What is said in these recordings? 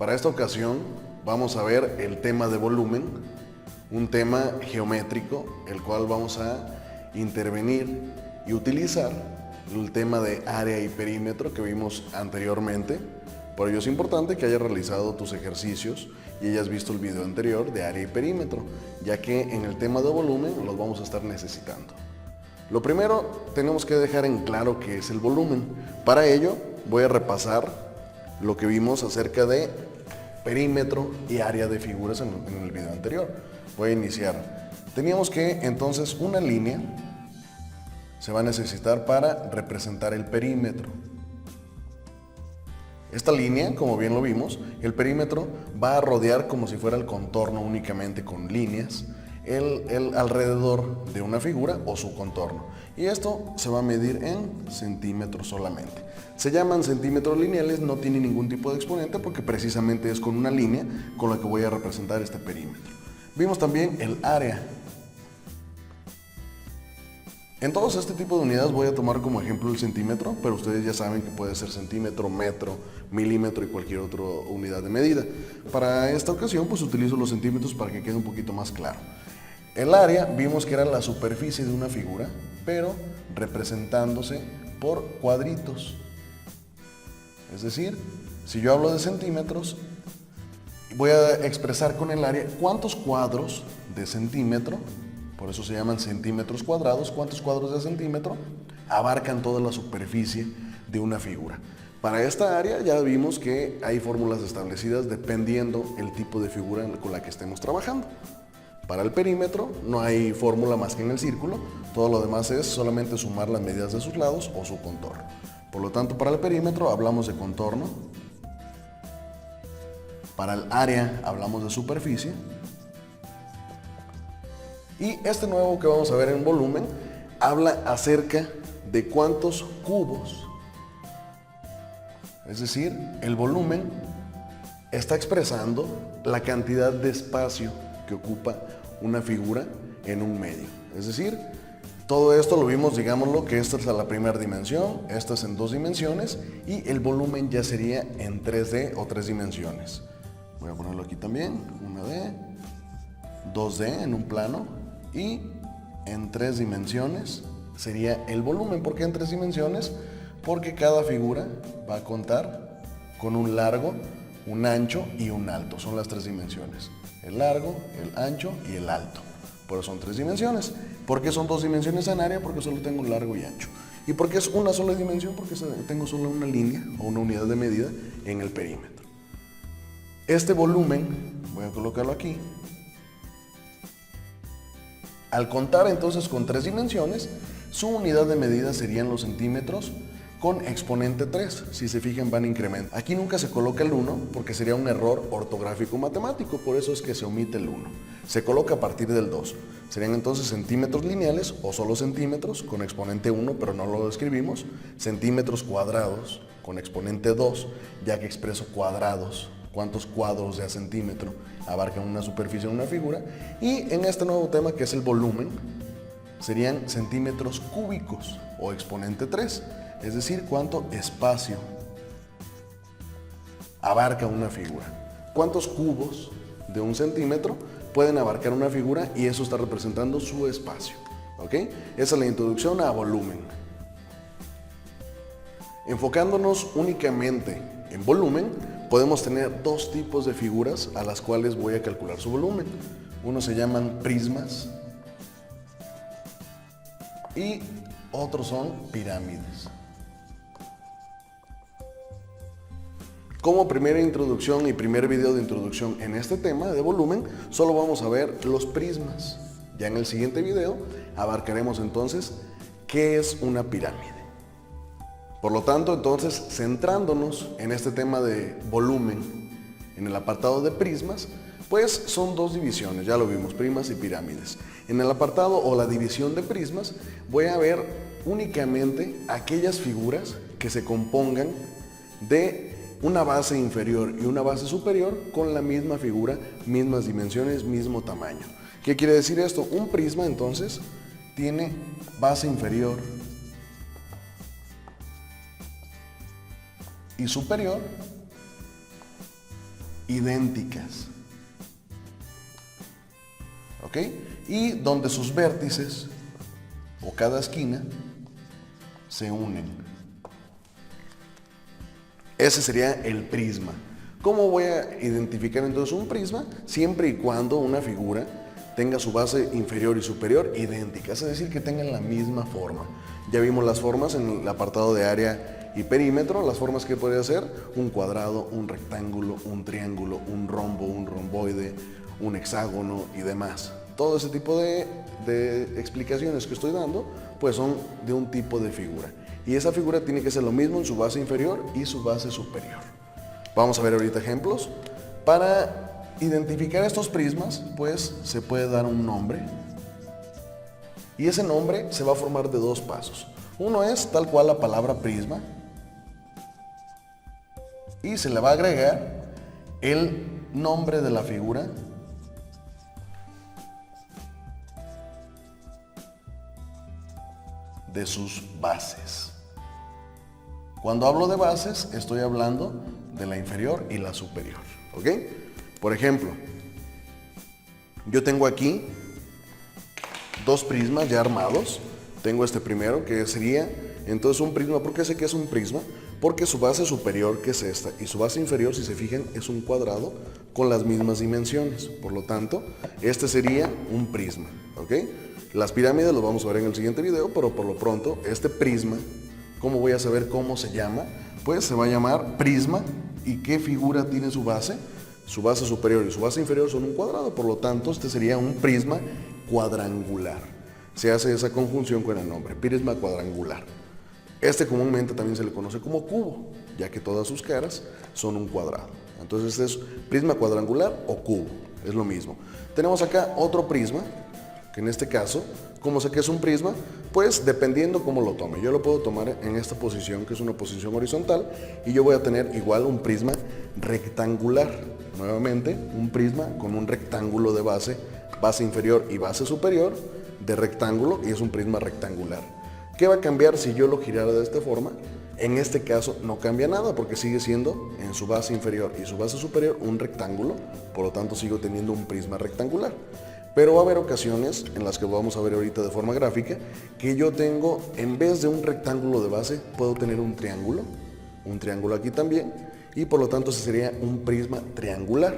Para esta ocasión vamos a ver el tema de volumen, un tema geométrico, el cual vamos a intervenir y utilizar el tema de área y perímetro que vimos anteriormente. Por ello es importante que hayas realizado tus ejercicios y hayas visto el video anterior de área y perímetro, ya que en el tema de volumen los vamos a estar necesitando. Lo primero, tenemos que dejar en claro qué es el volumen. Para ello voy a repasar lo que vimos acerca de perímetro y área de figuras en el video anterior. Voy a iniciar. Teníamos que entonces una línea se va a necesitar para representar el perímetro. Esta línea, como bien lo vimos, el perímetro va a rodear como si fuera el contorno únicamente con líneas, el alrededor de una figura o su contorno. Y esto se va a medir en centímetros solamente. Se llaman centímetros lineales, no tiene ningún tipo de exponente porque precisamente es con una línea con la que voy a representar este perímetro. Vimos también el área. En todos este tipo de unidades voy a tomar como ejemplo el centímetro, pero ustedes ya saben que puede ser centímetro, metro, milímetro y cualquier otra unidad de medida. Para esta ocasión pues utilizo los centímetros para que quede un poquito más claro. El área vimos que era la superficie de una figura, pero representándose por cuadritos. Es decir, si yo hablo de centímetros, voy a expresar con el área cuántos cuadros de centímetro, por eso se llaman centímetros cuadrados, cuántos cuadros de centímetro abarcan toda la superficie de una figura. Para esta área ya vimos que hay fórmulas establecidas dependiendo el tipo de figura con la que estemos trabajando. Para el perímetro no hay fórmula más que en el círculo, todo lo demás es solamente sumar las medidas de sus lados o su contorno. Por lo tanto, para el perímetro hablamos de contorno, para el área hablamos de superficie, y este nuevo que vamos a ver en volumen habla acerca de cuántos cubos. Es decir, el volumen está expresando la cantidad de espacio que ocupa una figura en un medio. Es decir, todo esto lo vimos, digámoslo, que esta es a la primera dimensión, esta es en 2 dimensiones y el volumen ya sería en 3D o 3 dimensiones. Voy a ponerlo aquí también, 1D, 2D en un plano y en 3 dimensiones sería el volumen. ¿Por qué en 3 dimensiones? Porque cada figura va a contar con un largo, un ancho y un alto. Son las 3 dimensiones. El largo, el ancho y el alto. Por eso son 3 dimensiones. ¿Por qué son 2 dimensiones en área? Porque solo tengo largo y ancho. ¿Y por qué es una sola dimensión? Porque tengo solo una línea o una unidad de medida en el perímetro. Este volumen, voy a colocarlo aquí. Al contar entonces con 3 dimensiones, su unidad de medida serían los centímetros con exponente 3. Si se fijan, van incrementando. Aquí nunca se coloca el 1 porque sería un error ortográfico matemático, por eso es que se omite el 1. Se coloca a partir del 2. Serían entonces centímetros lineales o solo centímetros con exponente 1, pero no lo escribimos. Centímetros cuadrados con exponente 2, ya que expreso cuadrados. Cuántos cuadros de a centímetro abarcan una superficie en una figura. Y en este nuevo tema que es el volumen, serían centímetros cúbicos o exponente 3, es decir, cuánto espacio abarca una figura. Cuántos cubos de un centímetro pueden abarcar una figura y eso está representando su espacio. ¿Ok? Esa es la introducción a volumen. Enfocándonos únicamente en volumen, podemos tener 2 tipos de figuras a las cuales voy a calcular su volumen. Uno se llaman prismas y otros son pirámides. Como primera introducción y primer video de introducción en este tema de volumen, solo vamos a ver los prismas. Ya en el siguiente video abarcaremos entonces qué es una pirámide. Por lo tanto, entonces, centrándonos en este tema de volumen, en el apartado de prismas, pues son 2 divisiones, ya lo vimos, prismas y pirámides. En el apartado o la división de prismas, voy a ver únicamente aquellas figuras que se compongan de una base inferior y una base superior con la misma figura, mismas dimensiones, mismo tamaño. ¿Qué quiere decir esto? Un prisma, entonces, tiene base inferior y superior idénticas. ¿Ok? Y donde sus vértices o cada esquina se unen. Ese sería el prisma. ¿Cómo voy a identificar entonces un prisma? Siempre y cuando una figura tenga su base inferior y superior idénticas, es decir, que tengan la misma forma. Ya vimos las formas en el apartado de área y perímetro, las formas que podría ser un cuadrado, un rectángulo, un triángulo, un rombo, un romboide, un hexágono y demás. Todo ese tipo de explicaciones que estoy dando, pues son de un tipo de figura. Y esa figura tiene que ser lo mismo en su base inferior y su base superior. Vamos a ver ahorita ejemplos. Para identificar estos prismas, pues se puede dar un nombre. Y ese nombre se va a formar de dos pasos. Uno es tal cual la palabra prisma. Y se le va a agregar el nombre de la figura de sus bases. Cuando hablo de bases, estoy hablando de la inferior y la superior. ¿Ok? Por ejemplo, yo tengo aquí dos prismas ya armados. Tengo este primero que sería entonces un prisma. ¿Por qué sé que es un prisma? Porque su base superior, que es esta, y su base inferior, si se fijan, es un cuadrado con las mismas dimensiones. Por lo tanto, este sería un prisma. ¿Ok? Las pirámides los vamos a ver en el siguiente video, pero por lo pronto, este prisma, ¿cómo voy a saber cómo se llama? Pues se va a llamar prisma. ¿Y qué figura tiene su base? Su base superior y su base inferior son un cuadrado, por lo tanto, este sería un prisma cuadrangular. Se hace esa conjunción con el nombre, prisma cuadrangular. Este comúnmente también se le conoce como cubo, ya que todas sus caras son un cuadrado. Entonces, este es prisma cuadrangular o cubo, es lo mismo. Tenemos acá otro prisma, que en este caso, ¿cómo sé que es un prisma? Pues dependiendo cómo lo tome. Yo lo puedo tomar en esta posición, que es una posición horizontal, y yo voy a tener igual un prisma rectangular. Nuevamente, un prisma con un rectángulo de base, base inferior y base superior de rectángulo, y es un prisma rectangular. ¿Qué va a cambiar si yo lo girara de esta forma? En este caso no cambia nada porque sigue siendo en su base inferior y su base superior un rectángulo, por lo tanto sigo teniendo un prisma rectangular. Pero va a haber ocasiones en las que vamos a ver ahorita de forma gráfica que yo tengo, en vez de un rectángulo de base, puedo tener un triángulo aquí también, y por lo tanto ese sería un prisma triangular.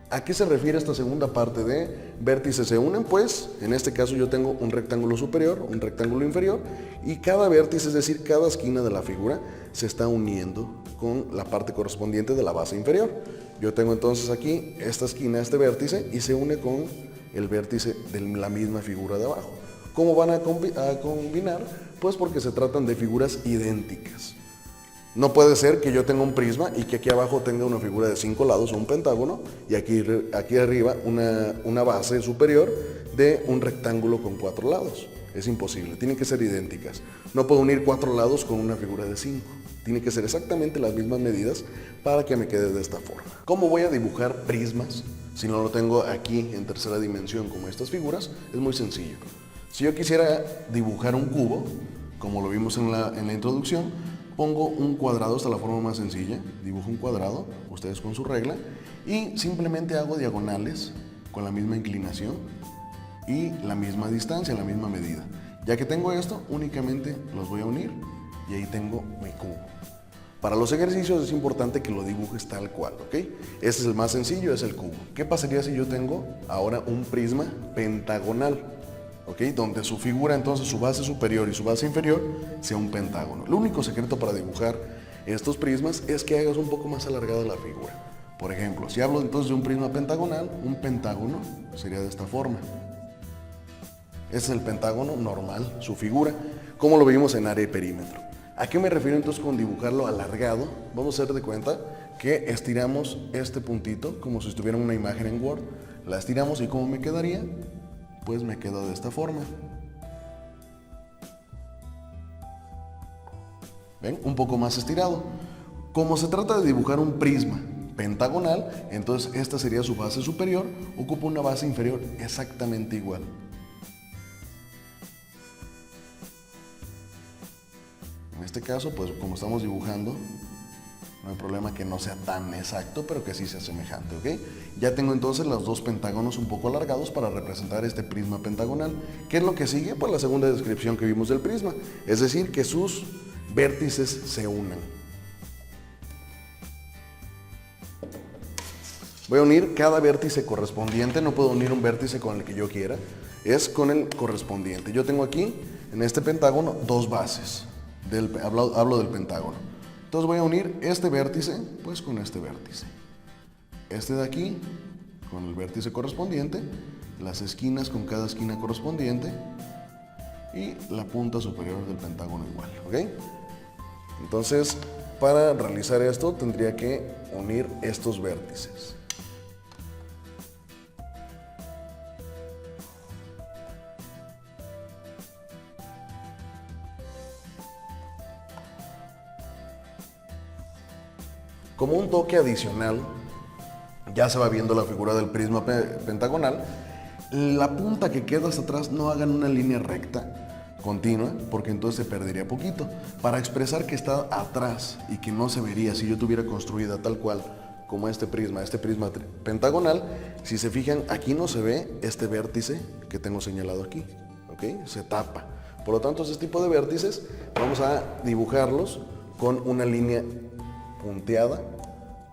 ¿A qué se refiere esta segunda parte de vértices se unen? Pues en este caso yo tengo un rectángulo superior, un rectángulo inferior, y cada vértice, es decir, cada esquina de la figura se está uniendo con la parte correspondiente de la base inferior. Yo tengo entonces aquí esta esquina, este vértice, y se une con el vértice de la misma figura de abajo. ¿Cómo van a combinar? Pues porque se tratan de figuras idénticas. No puede ser que yo tenga un prisma y que aquí abajo tenga una figura de 5 lados o un pentágono y aquí arriba una base superior de un rectángulo con 4 lados. Es imposible, tienen que ser idénticas. No puedo unir 4 lados con una figura de 5. Tiene que ser exactamente las mismas medidas para que me quede de esta forma. ¿Cómo voy a dibujar prismas si no lo tengo aquí en tercera dimensión como estas figuras? Es muy sencillo. Si yo quisiera dibujar un cubo, como lo vimos en la introducción, pongo un cuadrado, esta es la forma más sencilla, dibujo un cuadrado, ustedes con su regla, y simplemente hago diagonales con la misma inclinación y la misma distancia, la misma medida. Ya que tengo esto, únicamente los voy a unir y ahí tengo mi cubo. Para los ejercicios es importante que lo dibujes tal cual, ¿ok? Este es el más sencillo, es el cubo. ¿Qué pasaría si yo tengo ahora un prisma pentagonal? ¿Ok? Donde su figura, entonces su base superior y su base inferior sea un pentágono. El único secreto para dibujar estos prismas es que hagas un poco más alargada la figura. Por ejemplo, si hablo entonces de un prisma pentagonal, un pentágono sería de esta forma. Este es el pentágono normal, su figura, como lo vimos en área y perímetro. ¿A qué me refiero entonces con dibujarlo alargado? Vamos a hacer de cuenta que estiramos este puntito como si estuviera una imagen en Word. La estiramos y ¿cómo me quedaría? Pues me queda de esta forma. ¿Ven? Un poco más estirado. Como se trata de dibujar un prisma pentagonal, entonces esta sería su base superior, ocupa una base inferior exactamente igual. En este caso, pues como estamos dibujando No hay problema que no sea tan exacto, pero que sí sea semejante, ¿ok? Ya tengo entonces los dos pentágonos un poco alargados para representar este prisma pentagonal. ¿Qué es lo que sigue? Pues la segunda descripción que vimos del prisma, es decir, que sus vértices se unan. Voy a unir cada vértice correspondiente, no puedo unir un vértice con el que yo quiera, es con el correspondiente. Yo tengo aquí, en este pentágono, dos bases, hablo del pentágono. Entonces voy a unir este vértice, pues con este vértice. Este de aquí, con el vértice correspondiente, las esquinas con cada esquina correspondiente y la punta superior del pentágono igual, ¿ok? Entonces, para realizar esto tendría que unir estos vértices. Como un toque adicional, ya se va viendo la figura del prisma pentagonal, la punta que queda hasta atrás no hagan una línea recta, continua, porque entonces se perdería poquito. Para expresar que está atrás y que no se vería si yo tuviera construida tal cual como este prisma pentagonal, si se fijan, aquí no se ve este vértice que tengo señalado aquí, ¿ok? Se tapa. Por lo tanto, este tipo de vértices vamos a dibujarlos con una línea punteada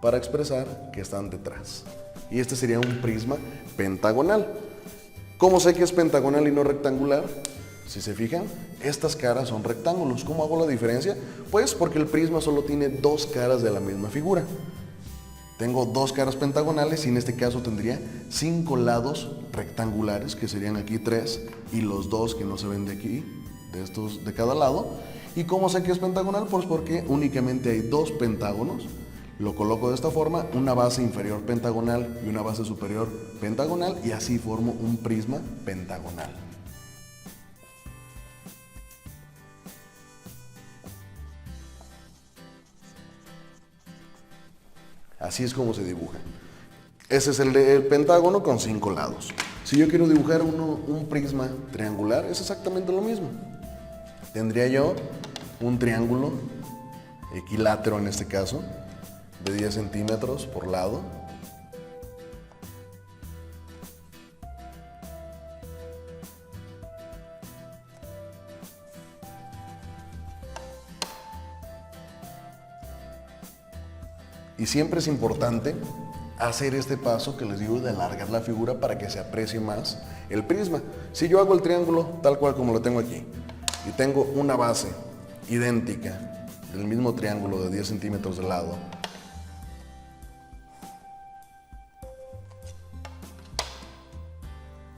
para expresar que están detrás. Y este sería un prisma pentagonal. ¿Cómo sé que es pentagonal y no rectangular? Si se fijan, estas caras son rectángulos. ¿Cómo hago la diferencia? Pues porque el prisma solo tiene dos caras de la misma figura. Tengo dos caras pentagonales y en este caso tendría 5 lados rectangulares, que serían aquí 3, y los 2 que no se ven de aquí, de estos de cada lado. ¿Y cómo sé que es pentagonal? Pues porque únicamente hay dos pentágonos. Lo coloco de esta forma, una base inferior pentagonal y una base superior pentagonal, y así formo un prisma pentagonal. Así es como se dibuja. Ese es el pentágono con 5 lados. Si yo quiero dibujar un prisma triangular, es exactamente lo mismo. Tendría yo un triángulo equilátero en este caso, de 10 centímetros por lado. Y siempre es importante hacer este paso que les digo de alargar la figura para que se aprecie más el prisma. Si yo hago el triángulo tal cual como lo tengo aquí y tengo una base idéntica del mismo triángulo de 10 centímetros de lado,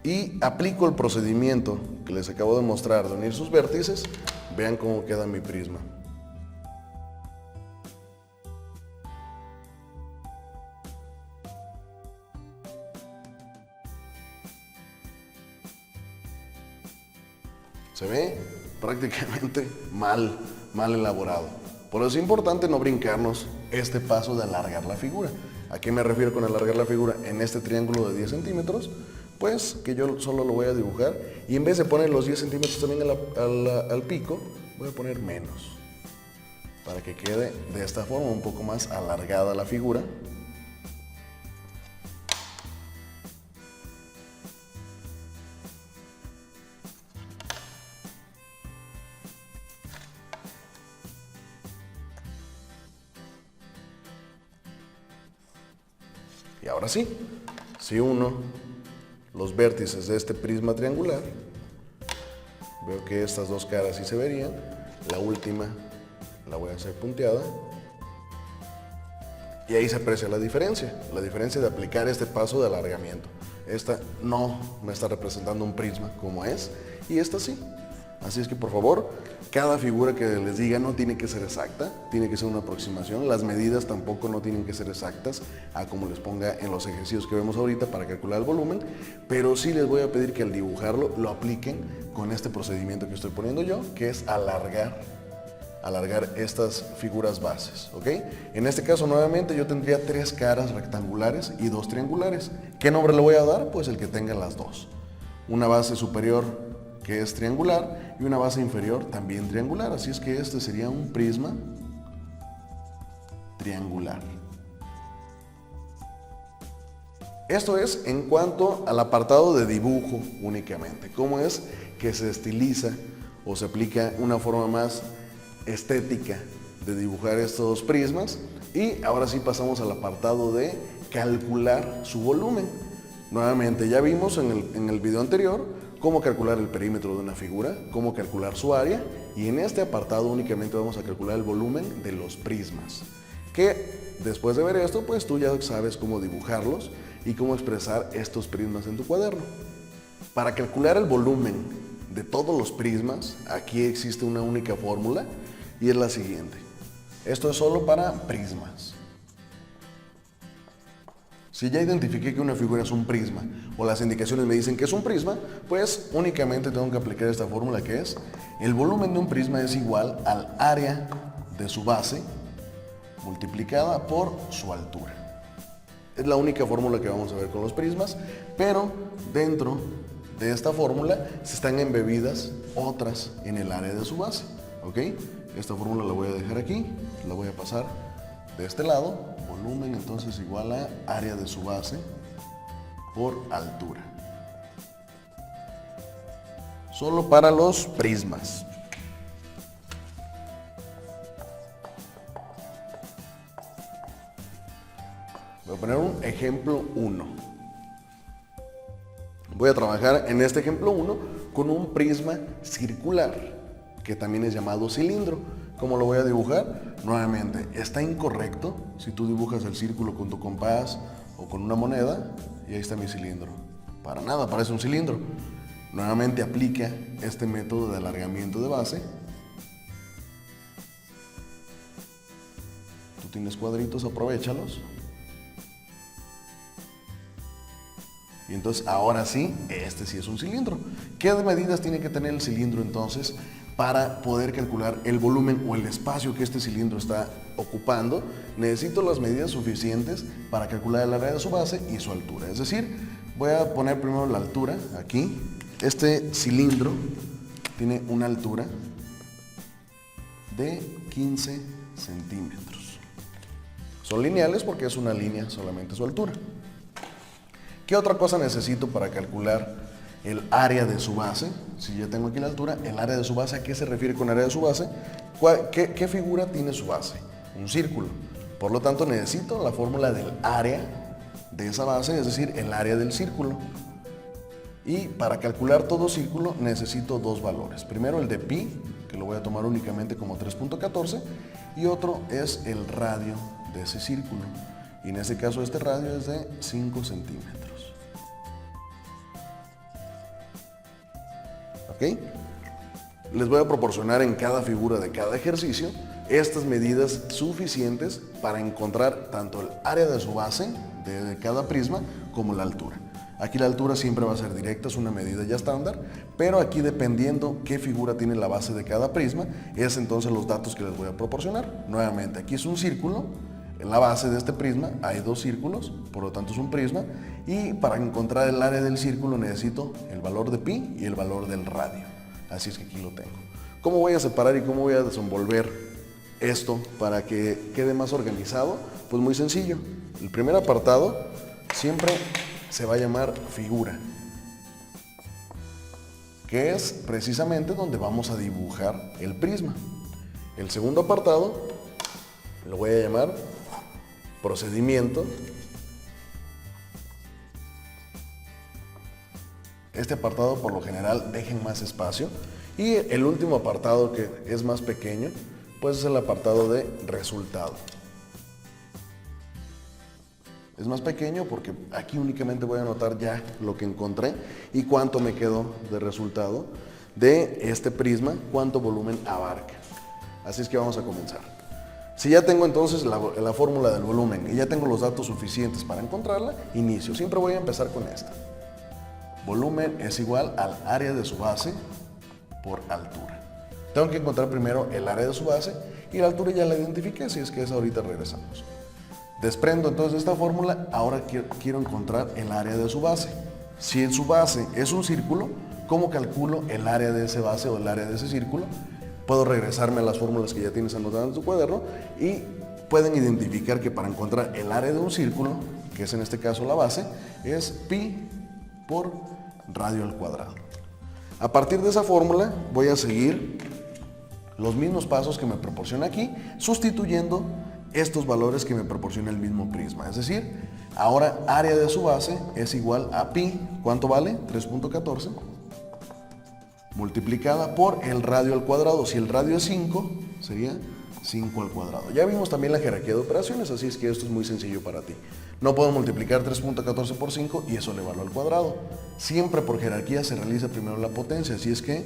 y aplico el procedimiento que les acabo de mostrar de unir sus vértices, vean cómo queda mi prisma. Se ve prácticamente mal elaborado. Por eso es importante no brincarnos este paso de alargar la figura. ¿A qué me refiero con alargar la figura? En este triángulo de 10 centímetros, pues que yo solo lo voy a dibujar, y en vez de poner los 10 centímetros también al pico, voy a poner menos, para que quede de esta forma un poco más alargada la figura. Y ahora sí, si uno los vértices de este prisma triangular, veo que estas dos caras sí se verían. La última la voy a hacer punteada. Y ahí se aprecia la diferencia de aplicar este paso de alargamiento. Esta no me está representando un prisma como es, y esta sí. Así es que por favor, cada figura que les diga no tiene que ser exacta, tiene que ser una aproximación. Las medidas tampoco no tienen que ser exactas a como les ponga en los ejercicios que vemos ahorita para calcular el volumen, pero sí les voy a pedir que al dibujarlo lo apliquen con este procedimiento que estoy poniendo yo, que es alargar estas figuras bases, ¿ok? En este caso nuevamente yo tendría 3 caras rectangulares y 2 triangulares. ¿Qué nombre le voy a dar? Pues el que tenga las dos. Una base superior que es triangular y una base inferior también triangular. Así es que este sería un prisma triangular. Esto es en cuanto al apartado de dibujo únicamente. Cómo es que se estiliza o se aplica una forma más estética de dibujar estos prismas. Y ahora sí pasamos al apartado de calcular su volumen. Nuevamente ya vimos en el video anterior cómo calcular el perímetro de una figura, cómo calcular su área, y en este apartado únicamente vamos a calcular el volumen de los prismas, que después de ver esto, pues tú ya sabes cómo dibujarlos y cómo expresar estos prismas en tu cuaderno. Para calcular el volumen de todos los prismas, aquí existe una única fórmula y es la siguiente. Esto es solo para prismas. Si ya identifiqué que una figura es un prisma o las indicaciones me dicen que es un prisma, pues únicamente tengo que aplicar esta fórmula, que es el volumen de un prisma es igual al área de su base multiplicada por su altura. Es la única fórmula que vamos a ver con los prismas, pero dentro de esta fórmula se están embebidas otras en el área de su base, ¿ok? Esta fórmula la voy a dejar aquí, la voy a pasar de este lado. Volumen entonces igual a área de su base por altura. Solo para los prismas. Voy a poner un ejemplo 1. Voy a trabajar en este ejemplo 1 con un prisma circular, que también es llamado cilindro. ¿Cómo lo voy a dibujar? Nuevamente, está incorrecto si tú dibujas el círculo con tu compás o con una moneda y ahí está mi cilindro. Para nada parece un cilindro. Nuevamente aplica este método de alargamiento de base. Tú tienes cuadritos, aprovéchalos. Y entonces ahora sí, este sí es un cilindro. ¿Qué medidas tiene que tener el cilindro entonces para poder calcular el volumen o el espacio que este cilindro está ocupando? Necesito las medidas suficientes para calcular el área de su base y su altura. Es decir, voy a poner primero la altura aquí. Este cilindro tiene una altura de 15 centímetros. Son lineales porque es una línea solamente su altura. ¿Qué otra cosa necesito para calcular el área de su base? Si ya tengo aquí la altura, el área de su base, ¿a qué se refiere con área de su base? ¿Qué figura tiene su base? Un círculo. Por lo tanto, necesito la fórmula del área de esa base, es decir, el área del círculo. Y para calcular todo círculo necesito dos valores. Primero el de pi, que lo voy a tomar únicamente como 3.14, y otro es el radio de ese círculo. Y en este caso este radio es de 5 centímetros. ¿Ok? Les voy a proporcionar en cada figura de cada ejercicio estas medidas suficientes para encontrar tanto el área de su base de cada prisma como la altura. Aquí la altura siempre va a ser directa, es una medida ya estándar, pero aquí dependiendo qué figura tiene la base de cada prisma, es entonces los datos que les voy a proporcionar. Nuevamente, aquí es un círculo, en la base de este prisma hay dos círculos, por lo tanto es un prisma, y para encontrar el área del círculo necesito el valor de pi y el valor del radio. Así es que aquí lo tengo. ¿Cómo voy a separar y cómo voy a desenvolver esto para que quede más organizado? Pues muy sencillo. El primer apartado siempre se va a llamar figura, que es precisamente donde vamos a dibujar el prisma. El segundo apartado lo voy a llamar procedimiento. Este apartado por lo general dejen más espacio. Y el último apartado, que es más pequeño, pues es el apartado de resultado. Es más pequeño porque aquí únicamente voy a anotar ya lo que encontré y cuánto me quedó de resultado de este prisma, cuánto volumen abarca. Así es que vamos a comenzar. Si ya tengo entonces la fórmula del volumen y ya tengo los datos suficientes para encontrarla, inicio. Siempre voy a empezar con esta. Volumen es igual al área de su base por altura. Tengo que encontrar primero el área de su base y la altura ya la identifiqué, si es que es ahorita regresamos. Desprendo entonces esta fórmula, ahora quiero encontrar el área de su base. Si en su base es un círculo, ¿cómo calculo el área de ese base o el área de ese círculo? Puedo regresarme a las fórmulas que ya tienes anotadas en tu cuaderno y pueden identificar que para encontrar el área de un círculo, que es en este caso la base, es pi por radio al cuadrado. A partir de esa fórmula voy a seguir los mismos pasos que me proporciona aquí, sustituyendo estos valores que me proporciona el mismo prisma. Es decir, ahora área de su base es igual a pi, ¿cuánto vale? 3.14, multiplicada por el radio al cuadrado. Si el radio es 5, sería 5 al cuadrado. Ya vimos también la jerarquía de operaciones, así es que esto es muy sencillo para ti. No puedo multiplicar 3.14 por 5 y eso elevarlo al cuadrado. Siempre por jerarquía se realiza primero la potencia, así es que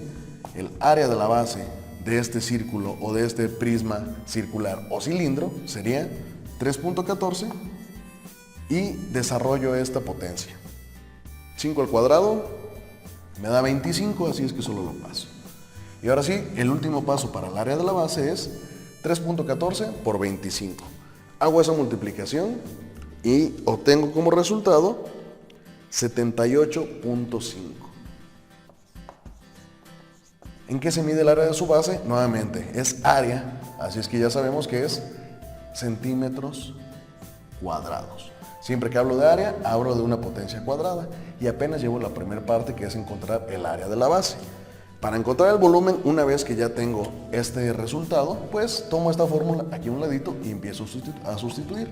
el área de la base de este círculo o de este prisma circular o cilindro sería 3.14 y desarrollo esta potencia. 5 al cuadrado me da 25, así es que solo lo paso. Y ahora sí, el último paso para el área de la base es 3.14 por 25. Hago esa multiplicación y obtengo como resultado 78.5. ¿En qué se mide el área de su base? Nuevamente, es área, así es que ya sabemos que es centímetros cuadrados. Siempre que hablo de área, hablo de una potencia cuadrada y apenas llevo la primera parte, que es encontrar el área de la base. Para encontrar el volumen, una vez que ya tengo este resultado, pues tomo esta fórmula aquí a un ladito y empiezo a sustituir.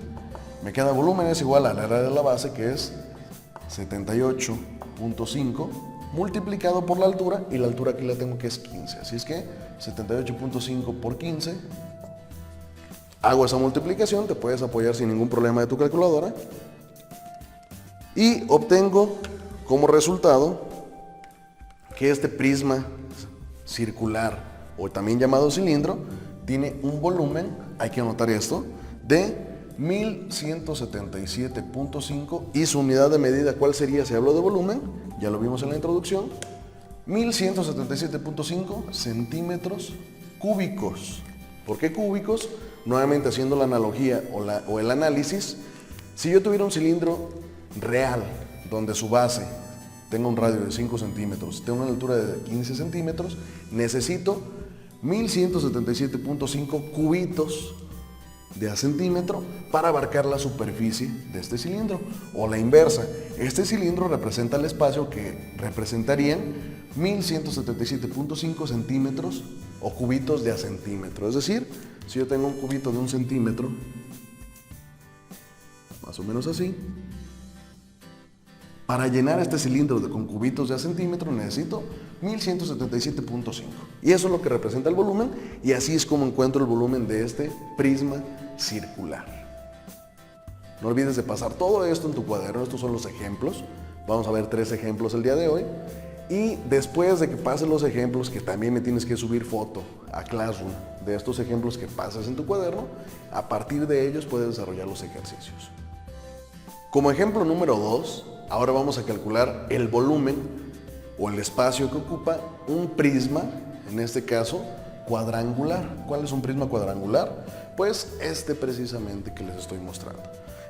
Me queda volumen es igual al área de la base, que es 78.5 multiplicado por la altura, y la altura aquí la tengo que es 15. Así es que 78.5 por 15. Hago esa multiplicación, te puedes apoyar sin ningún problema de tu calculadora y obtengo como resultado que este prisma circular, o también llamado cilindro, tiene un volumen, hay que anotar esto, de 1177.5, y su unidad de medida, ¿cuál sería si hablo de volumen? Ya lo vimos en la introducción, 1177.5 centímetros cúbicos. ¿Por qué cúbicos? Nuevamente haciendo la analogía o el análisis, si yo tuviera un cilindro real donde su base tenga un radio de 5 centímetros, tenga una altura de 15 centímetros, necesito 1177.5 cubitos de a centímetro para abarcar la superficie de este cilindro, o la inversa. Este cilindro representa el espacio que representarían 1177.5 centímetros o cubitos de a centímetro. Es decir, si yo tengo un cubito de 1 centímetro, más o menos así, para llenar este cilindro con cubitos de a centímetro necesito 1177.5. Y eso es lo que representa el volumen, y así es como encuentro el volumen de este prisma circular. No olvides de pasar todo esto en tu cuaderno. Estos son los ejemplos. Vamos a ver 3 ejemplos el día de hoy. Y después de que pases los ejemplos, que también me tienes que subir foto a Classroom de estos ejemplos que pasas en tu cuaderno, a partir de ellos puedes desarrollar los ejercicios. Como ejemplo número 2, ahora vamos a calcular el volumen o el espacio que ocupa un prisma, en este caso cuadrangular. ¿Cuál es un prisma cuadrangular? Pues este precisamente que les estoy mostrando.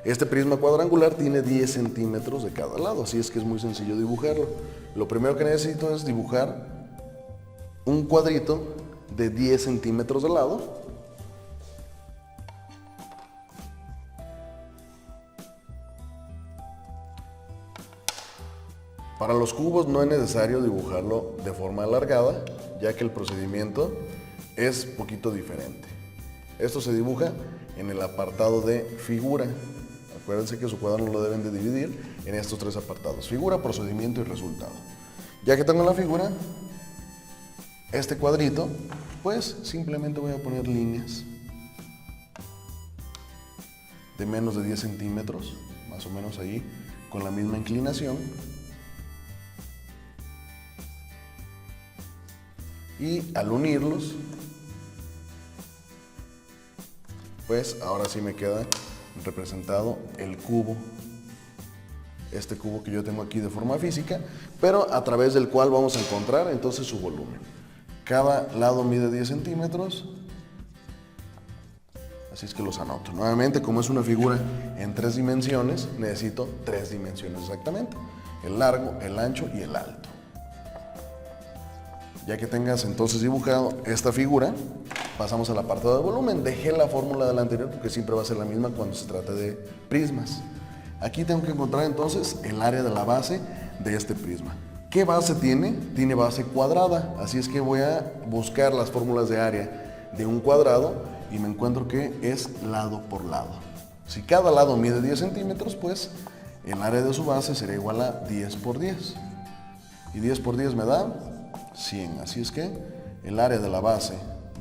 Este prisma cuadrangular tiene 10 centímetros de cada lado, así es que es muy sencillo dibujarlo. Lo primero que necesito es dibujar un cuadrito de 10 centímetros de lado. Para los cubos no es necesario dibujarlo de forma alargada, ya que el procedimiento es poquito diferente. Esto se dibuja en el apartado de figura. Acuérdense que su cuaderno lo deben de dividir en estos 3 apartados: figura, procedimiento y resultado. Ya que tengo la figura, este cuadrito, pues simplemente voy a poner líneas de menos de 10 centímetros, más o menos ahí, con la misma inclinación. Y al unirlos, pues ahora sí me queda representado el cubo, este cubo que yo tengo aquí de forma física, pero a través del cual vamos a encontrar entonces su volumen. Cada lado mide 10 centímetros, así es que los anoto. Nuevamente, como es una figura en 3 dimensiones, necesito 3 dimensiones exactamente: el largo, el ancho y el alto. Ya que tengas entonces dibujado esta figura, Pasamos al apartado de volumen. Dejé la fórmula de la anterior porque siempre va a ser la misma cuando se trate de prismas. Aquí tengo que encontrar entonces el área de la base de este prisma. ¿Qué base tiene? Tiene base cuadrada, así es que voy a buscar las fórmulas de área de un cuadrado y me encuentro que es lado por lado. Si cada lado mide 10 centímetros, pues el área de su base será igual a 10 por 10. Y 10 por 10 me da 100, así es que el área de la base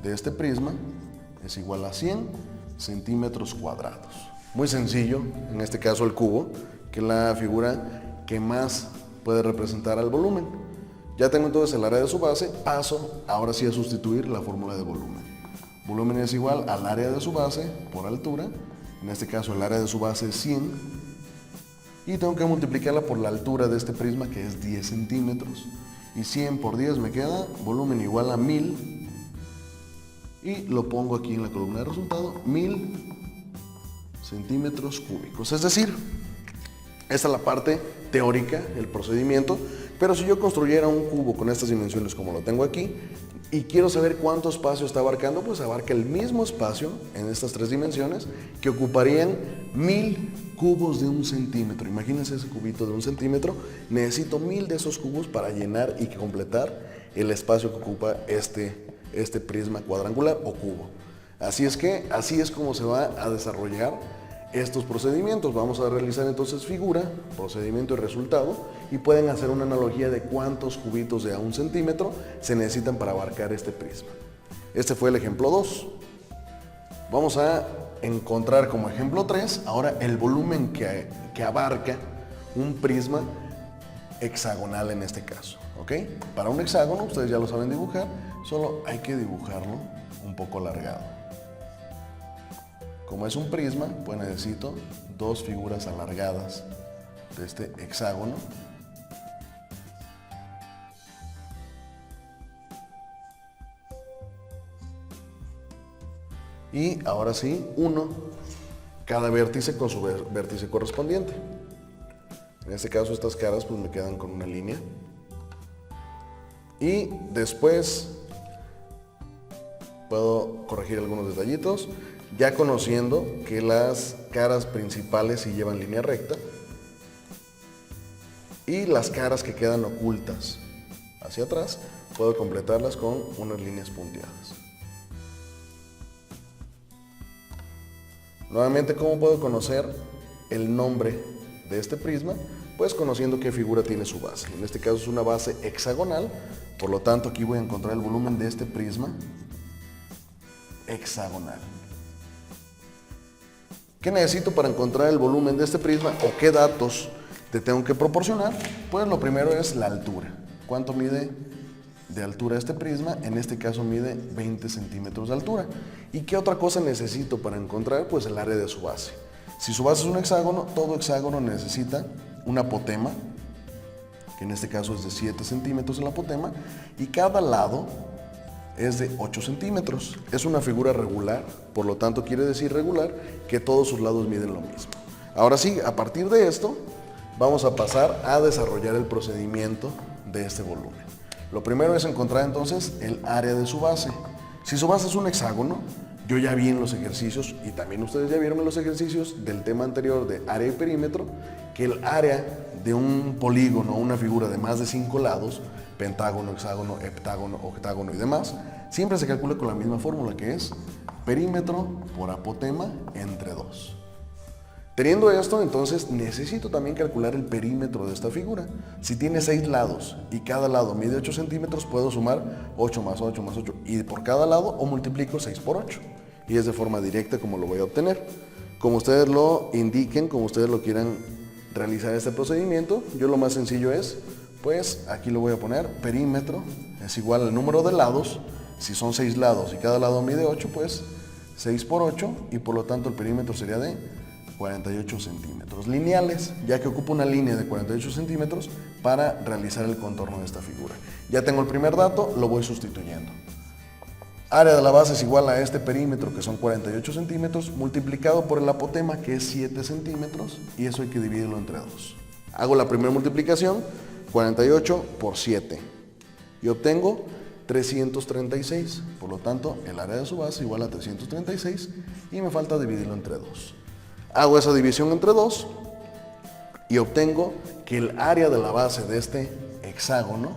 de este prisma es igual a 100 centímetros cuadrados. Muy sencillo, en este caso el cubo, que es la figura que más puede representar al volumen. Ya tengo entonces el área de su base, paso ahora sí a sustituir la fórmula de volumen. Volumen es igual al área de su base por altura, en este caso el área de su base es 100, y tengo que multiplicarla por la altura de este prisma que es 10 centímetros, y 100 por 10 me queda volumen igual a 1000, y lo pongo aquí en la columna de resultado, 1000 centímetros cúbicos. Es decir, esta es la parte teórica, el procedimiento, pero si yo construyera un cubo con estas dimensiones como lo tengo aquí y quiero saber cuánto espacio está abarcando, pues abarca el mismo espacio en estas tres dimensiones que ocuparían 1000 cubos de 1 centímetro. Imagínense ese cubito de 1 centímetro, necesito 1000 de esos cubos para llenar y completar el espacio que ocupa este prisma cuadrangular o cubo. Así es como se va a desarrollar estos procedimientos. Vamos a realizar entonces figura, procedimiento y resultado, y pueden hacer una analogía de cuántos cubitos de a 1 centímetro se necesitan para abarcar este prisma. Este fue el ejemplo 2. Vamos a encontrar como ejemplo 3 ahora el volumen que abarca un prisma hexagonal en este caso. ¿Ok? Para un hexágono, ustedes ya lo saben dibujar, solo hay que dibujarlo un poco alargado. Como es un prisma, pues necesito dos figuras alargadas de este hexágono. Y ahora sí, cada vértice con su vértice correspondiente. En este caso estas caras pues me quedan con una línea. Y después puedo corregir algunos detallitos. Ya conociendo que las caras principales sí llevan línea recta y las caras que quedan ocultas hacia atrás, puedo completarlas con unas líneas punteadas. Nuevamente, ¿cómo puedo conocer el nombre de este prisma? Pues conociendo qué figura tiene su base. En este caso es una base hexagonal, por lo tanto aquí voy a encontrar el volumen de este prisma hexagonal. ¿Qué necesito para encontrar el volumen de este prisma o qué datos te tengo que proporcionar? Pues lo primero es la altura. ¿Cuánto mide de altura este prisma? En este caso mide 20 centímetros de altura. ¿Y qué otra cosa necesito para encontrar? Pues el área de su base. Si su base es un hexágono, todo hexágono necesita un apotema, que en este caso es de 7 centímetros el apotema, y cada lado es de 8 centímetros. Es una figura regular, por lo tanto quiere decir regular que todos sus lados miden lo mismo. Ahora sí, a partir de esto, vamos a pasar a desarrollar el procedimiento de este volumen. Lo primero es encontrar entonces el área de su base. Si su base es un hexágono, yo ya vi en los ejercicios, y también ustedes ya vieron en los ejercicios del tema anterior de área y perímetro, que el área de un polígono o una figura de más de 5 lados, pentágono, hexágono, heptágono, octágono y demás, siempre se calcula con la misma fórmula, que es perímetro por apotema entre 2. Teniendo esto, entonces necesito también calcular el perímetro de esta figura. Si tiene 6 lados y cada lado mide 8 centímetros, puedo sumar 8 más 8 más 8 y por cada lado o multiplico 6 por 8. Y es de forma directa como lo voy a obtener. Como ustedes lo indiquen, como ustedes lo quieran realizar este procedimiento, yo lo más sencillo es, pues aquí lo voy a poner, perímetro es igual al número de lados. Si son 6 lados y cada lado mide 8, pues 6 por 8 y por lo tanto el perímetro sería de 48 centímetros lineales, ya que ocupo una línea de 48 centímetros para realizar el contorno de esta figura. Ya tengo el primer dato, lo voy sustituyendo. Área de la base es igual a este perímetro, que son 48 centímetros, multiplicado por el apotema, que es 7 centímetros, y eso hay que dividirlo entre 2. Hago la primera multiplicación, 48 por 7, y obtengo 336. Por lo tanto, el área de su base igual a 336 y me falta dividirlo entre 2. Hago esa división entre 2 y obtengo que el área de la base de este hexágono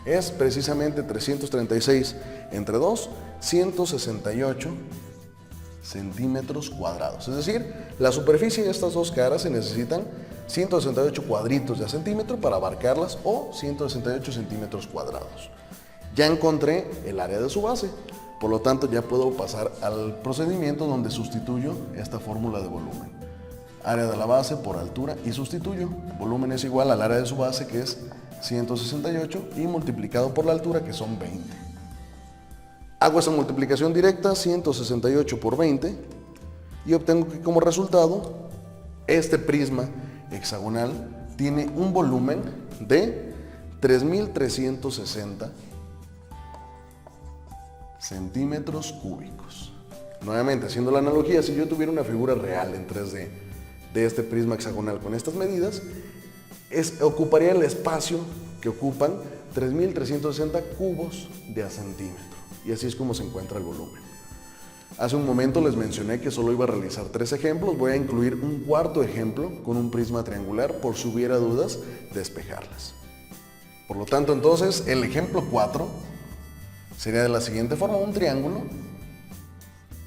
es precisamente 336 entre 2, 168 centímetros cuadrados. Es decir, la superficie de estas dos caras se necesitan 168 cuadritos de centímetro para abarcarlas o 168 centímetros cuadrados. Ya encontré el área de su base, por lo tanto ya puedo pasar al procedimiento donde sustituyo esta fórmula de volumen. Área de la base por altura y sustituyo. Volumen es igual al área de su base, que es 168, y multiplicado por la altura, que son 20. Hago esa multiplicación directa, 168 por 20, y obtengo que como resultado este prisma hexagonal tiene un volumen de 3.360 centímetros cúbicos. Nuevamente, haciendo la analogía, si yo tuviera una figura real en 3D de este prisma hexagonal con estas medidas, ocuparía el espacio que ocupan 3.360 cubos de a centímetro. Y así es como se encuentra el volumen. Hace un momento les mencioné que solo iba a realizar 3 ejemplos. Voy a incluir un cuarto ejemplo con un prisma triangular por si hubiera dudas, despejarlas. Por lo tanto, entonces, el ejemplo 4 sería de la siguiente forma: un triángulo,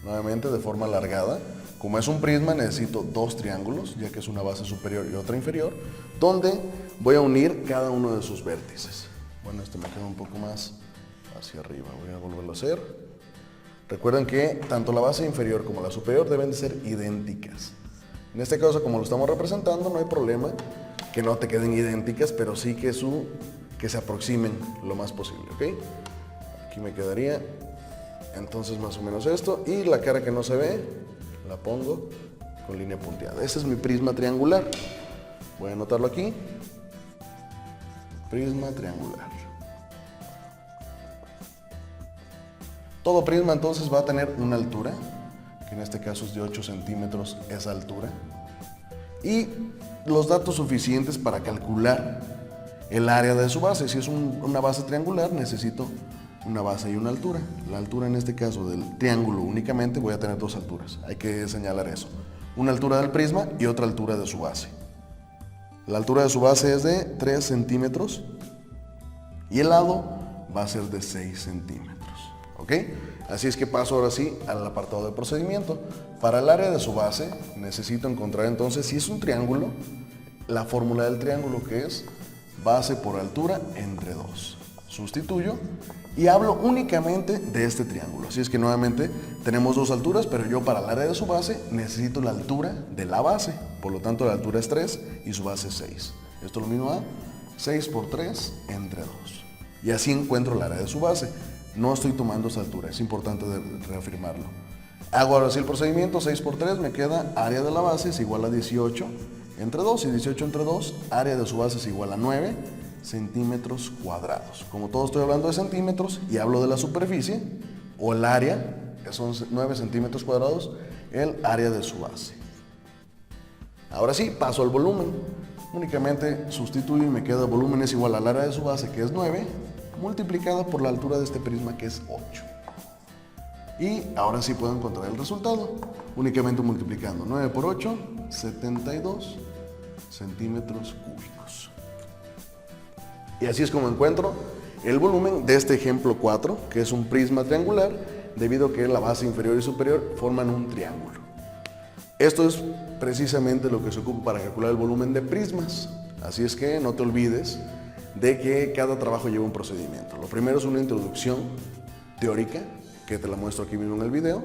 nuevamente de forma alargada. Como es un prisma, necesito 2 triángulos, ya que es una base superior y otra inferior, donde voy a unir cada uno de sus vértices. Bueno, este me queda un poco más hacia arriba, voy a volverlo a hacer. Recuerden que tanto la base inferior como la superior deben de ser idénticas. En este caso, como lo estamos representando, no hay problema que no te queden idénticas, pero sí que se aproximen lo más posible, ¿ok? Aquí me quedaría entonces más o menos esto, y la cara que no se ve la pongo con línea punteada. Ese es mi prisma triangular. Voy a anotarlo aquí. Prisma triangular. Todo prisma entonces va a tener una altura, que en este caso es de 8 centímetros esa altura, y los datos suficientes para calcular el área de su base. Si es una base triangular, necesito una base y una altura. La altura en este caso del triángulo únicamente voy a tener 2 alturas. Hay que señalar eso. Una altura del prisma y otra altura de su base. La altura de su base es de 3 centímetros y el lado va a ser de 6 centímetros. ¿Ok? Así es que paso ahora sí al apartado de procedimiento. Para el área de su base necesito encontrar entonces, si es un triángulo, la fórmula del triángulo, que es base por altura entre 2. Sustituyo y hablo únicamente de este triángulo. Así es que nuevamente tenemos 2 alturas, pero yo para el área de su base necesito la altura de la base. Por lo tanto, la altura es 3 y su base es 6. Esto lo mismo a 6 por 3 entre 2. Y así encuentro el área de su base. No estoy tomando esa altura, es importante reafirmarlo. Hago ahora sí el procedimiento, 6 por 3 me queda área de la base es igual a 18 entre 2, y 18 entre 2, área de su base es igual a 9 centímetros cuadrados. Como todo estoy hablando de centímetros y hablo de la superficie, o el área, que son 9 centímetros cuadrados, el área de su base. Ahora sí, paso al volumen. Únicamente sustituyo y me queda el volumen es igual al área de su base, que es 9, multiplicada por la altura de este prisma, que es 8. Y ahora sí puedo encontrar el resultado, únicamente multiplicando 9 por 8, 72 centímetros cúbicos. Y así es como encuentro el volumen de este ejemplo 4, que es un prisma triangular, debido a que la base inferior y superior forman un triángulo. Esto es precisamente lo que se ocupa para calcular el volumen de prismas. Así es que no te olvides de que cada trabajo lleva un procedimiento. Lo primero es una introducción teórica, que te la muestro aquí mismo en el video.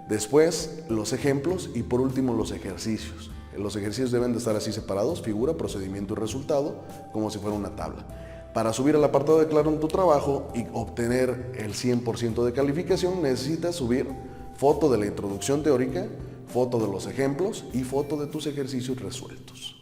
Después, los ejemplos y por último, los ejercicios. Los ejercicios deben de estar así separados: figura, procedimiento y resultado, como si fuera una tabla. Para subir al apartado de Claro en tu trabajo y obtener el 100% de calificación, necesitas subir foto de la introducción teórica, foto de los ejemplos y foto de tus ejercicios resueltos.